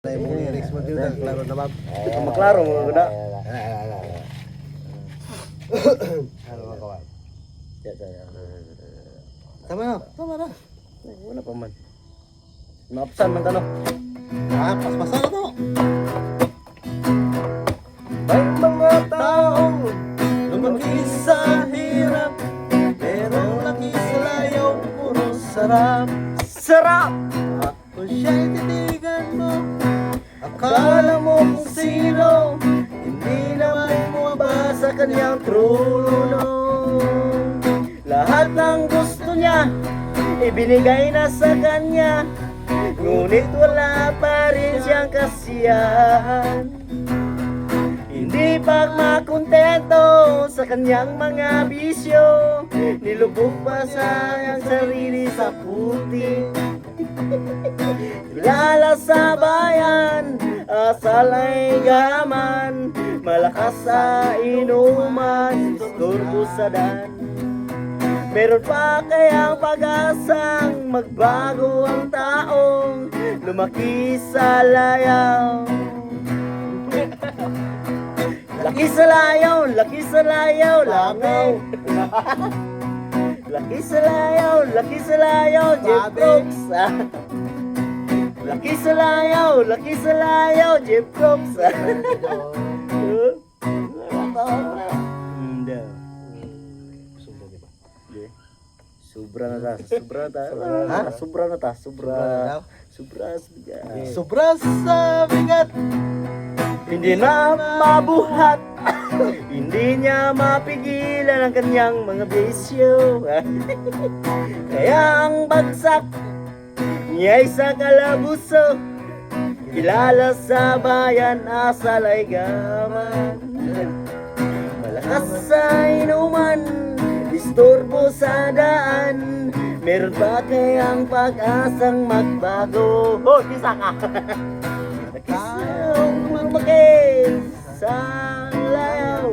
Ay mo ni Rex mo dito klaro na bab. Maklaro mo guna. Ano ka bab? Ya. Tama na. Wala pa man. Napsan man tanong. Ah, paspasan na to. May mga taong lumaki sa hirap, pero laki sa layaw, puro sarap. Sarap! Kung siya'y titigan mo, Akala mo kung sino, hindi naman bumaba sa kanyang trono. Lahat ng gusto niya, ibinigay na sa kanya, ngunit wala pa rin siyang kasiyahan. Hindi pa makontento sa kanyang mga bisyo, nilubog pa sa kanyang sarili sa puti. Kilala sa bayan, asal ay gaman, malakas sa inuman, istorbo sa dan. Meron pa kayang pag-asang magbago ang taong lumaki sa layaw. Laki sa layaw, laki sa layaw, langaw. Laki sa layaw, Jeff Brooks. Laki sa layaw, Jeff Brooks. Hindi. Sobra na ta, sobra sa bigat. Hindi na mabuhat. Hindi niya mapigilan ang kanyang mga bisyo. Kaya ang bagsak niya ay sa kalabuso. Kilala sa bayan, asal ay gaman. Malakas sa inuman, istorbo sa daan. Meron ba kayang pag-asang magbago? Oh, isa ka! Nakisang lumaki sa layaw.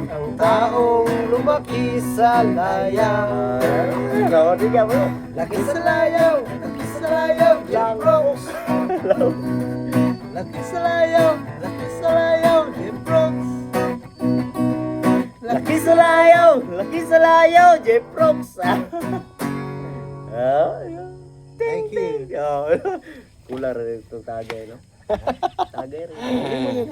Ang taong lumaki sa layaw. Di ka mo? Laki sa layaw, Jeff Brooks. Laki sa layaw, Jeff Brooks. Laki sa layaw, Jeff Brooks. Thank you. Kular rin itong tagay, no? Tagay rin.